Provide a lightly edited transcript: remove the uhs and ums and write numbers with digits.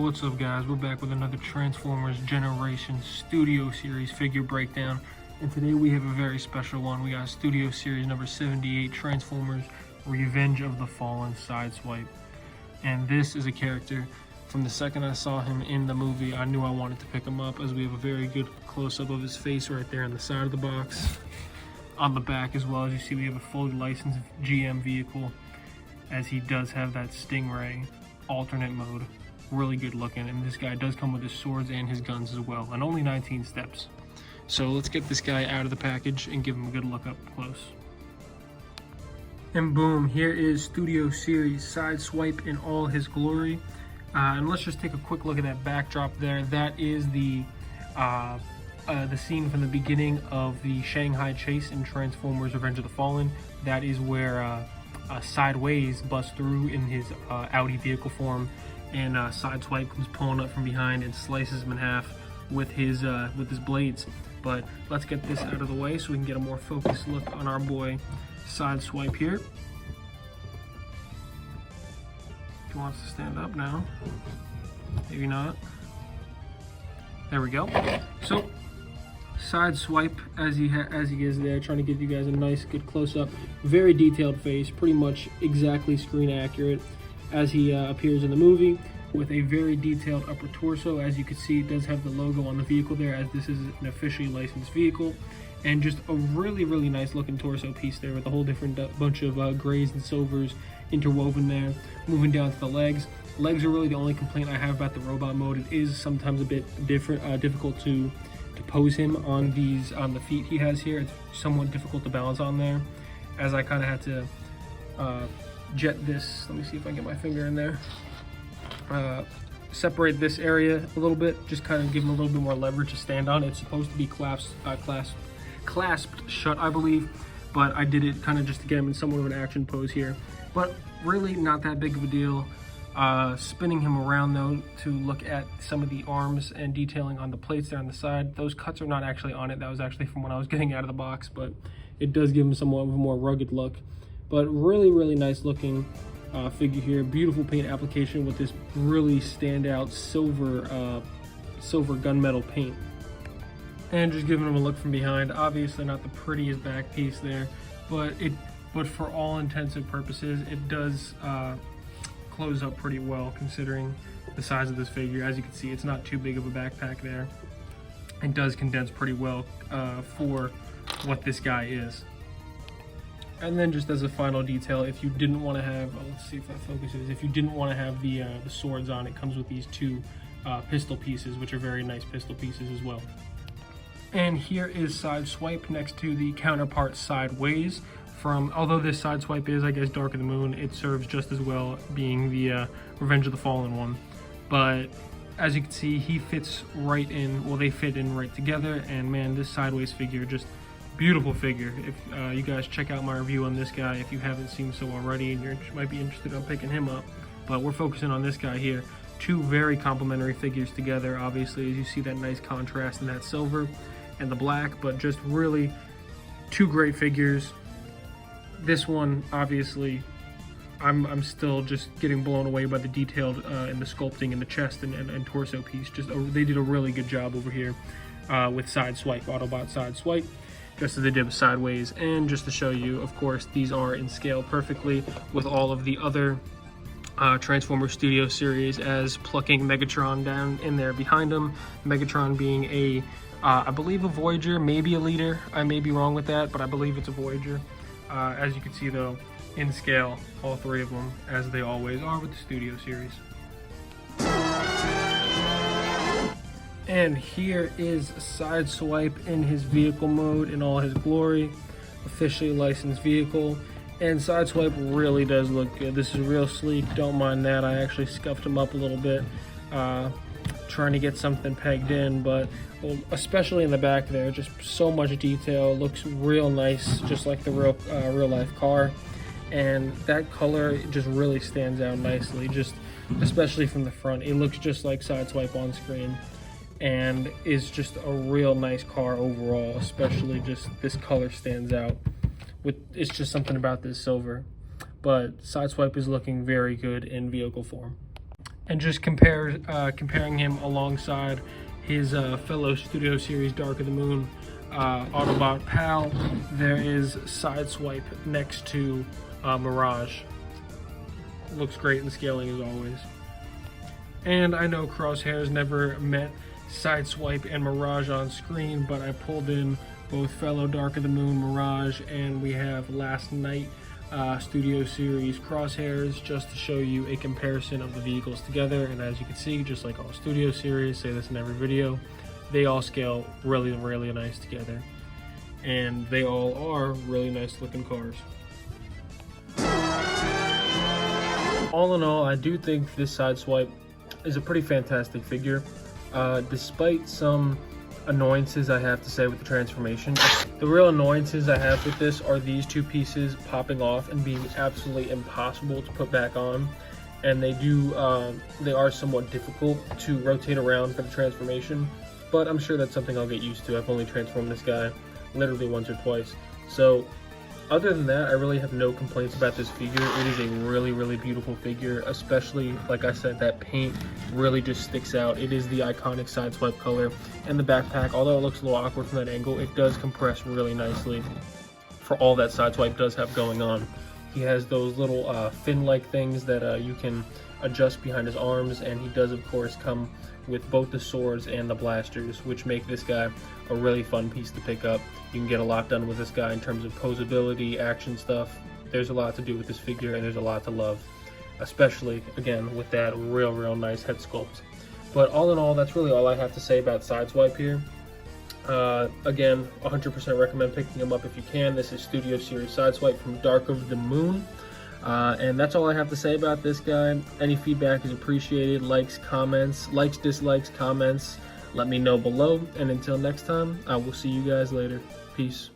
What's up, guys? We're back with another Transformers Generation Studio Series figure breakdown, and today we have a very special one. We got Studio Series number 78, Transformers Revenge of the Fallen Sideswipe. And this is a character, from the second I saw him in the movie, I knew I wanted to pick him up, as we have a very good close-up of his face right there on the side of the box. On the back as well, as you see, we have a fully licensed GM vehicle, as he does have that Stingray alternate mode. Really good looking, and this guy does come with his swords and his guns as well, and only 19 steps. So let's get this guy out of the package and give him a good look up close. And boom, here is Studio Series Sideswipe in all his glory. And let's just take a quick look at that backdrop there. That is the scene from the beginning of the Shanghai chase in Transformers Revenge of the Fallen. That is where Sideways busts through in his Audi vehicle form, and Sideswipe comes pulling up from behind and slices him in half with his blades. But let's get this out of the way so we can get a more focused look on our boy Sideswipe here. He wants to stand up now. Maybe not. There we go. So Sideswipe, as he is there, trying to give you guys a nice good close-up. Very detailed face, pretty much exactly screen accurate as he appears in the movie, with a very detailed upper torso. As you can see, it does have the logo on the vehicle there, as this is an officially licensed vehicle, and just a really nice looking torso piece there with a whole different bunch of grays and silvers interwoven there. Moving down to the legs. Legs are really the only complaint I have about the robot mode. It is sometimes a bit difficult to pose him on the feet he has here. It's somewhat difficult to balance on there, as I kind of had to jet this. Let me see if I can get my finger in there. Separate this area a little bit, just kind of give him a little bit more leverage to stand on. It's supposed to be clasped shut, I believe, but I did it kind of just to get him in somewhat of an action pose here. But really not that big of a deal. Spinning him around though to look at some of the arms and detailing on the plates there on the side. Those cuts are not actually on it. That was actually from when I was getting out of the box, but it does give him somewhat of a more rugged look. But really nice looking figure here. Beautiful paint application with this really standout silver gunmetal paint. And just giving him a look from behind. Obviously not the prettiest back piece there, but for all intents and purposes, it does close up pretty well considering the size of this figure. As you can see, it's not too big of a backpack there. It does condense pretty well for what this guy is. And then just as a final detail, if you didn't want to have, let's see if that focuses, if you didn't want to have the swords on, it comes with these two pistol pieces, which are very nice pistol pieces as well. And here is Sideswipe next to the counterpart Sideways. Although this Sideswipe is, I guess, Dark of the Moon, it serves just as well being the Revenge of the Fallen one. But as you can see, he fits right in, well, they fit in right together, and man, this Sideways figure, just beautiful figure. If you guys check out my review on this guy, if you haven't seen so already, and you might be interested in picking him up, but we're focusing on this guy here. Two very complementary figures together, obviously, as you see that nice contrast in that silver and the black, but just really two great figures. This one, obviously, I'm still just getting blown away by the detailed and the sculpting in the chest and torso piece. They did a really good job over here with Sideswipe, Autobot Sideswipe, just as they did with Sideways. And just to show you, of course, these are in scale perfectly with all of the other Transformers Studio Series, as plucking Megatron down in there behind him. Megatron being I believe a Voyager, maybe a Leader. I may be wrong with that, but I believe it's a Voyager. As you can see though, in scale, all three of them, as they always are with the Studio Series. And here is Sideswipe in his vehicle mode in all his glory, officially licensed vehicle. And Sideswipe really does look good. This is real sleek, don't mind that. I actually scuffed him up a little bit, trying to get something pegged in, but especially in the back there, just so much detail. Looks real nice, just like the real life car, and that color just really stands out nicely, just especially from the front. It looks just like Sideswipe on screen, and is just a real nice car overall. Especially just this color stands out. It's just something about this silver. But Sideswipe is looking very good in vehicle form. and just comparing him alongside his fellow Studio Series Dark of the Moon Autobot pal, there is SIDESWIPE next to Mirage. Looks great in scaling as always. And I know Crosshair's never met SIDESWIPE and Mirage on screen, but I pulled in both fellow Dark of the Moon Mirage, and we have Last Night Studio Series Crosshairs, just to show you a comparison of the vehicles together. And as you can see, just like all Studio Series, say this in every video, they all scale really, really nice together. And they all are really nice looking cars. All in all, I do think this SIDESWIPE is a pretty fantastic figure. Despite some annoyances I have to say with the transformation, the real annoyances I have with this are these two pieces popping off and being absolutely impossible to put back on. And they are somewhat difficult to rotate around for the transformation, but I'm sure that's something I'll get used to. I've only transformed this guy literally once or twice. So other than that, I really have no complaints about this figure. It is a really, really beautiful figure, especially, like I said, that paint really just sticks out. It is the iconic SIDESWIPE color, and the backpack, although it looks a little awkward from that angle, it does compress really nicely for all that SIDESWIPE does have going on. He has those little fin-like things that you can adjust behind his arms, and he does, of course, come with both the swords and the blasters, which make this guy a really fun piece to pick up. You can get a lot done with this guy in terms of posability, action stuff. There's a lot to do with this figure, and there's a lot to love, especially, again, with that real nice head sculpt. But all in all, that's really all I have to say about SIDESWIPE here. Again, 100% recommend picking him up if you can. This is Studio Series SIDESWIPE from Dark of the Moon. And that's all I have to say about this guy. Any feedback is appreciated. Likes, dislikes, comments. Let me know below. And until next time, I will see you guys later. Peace.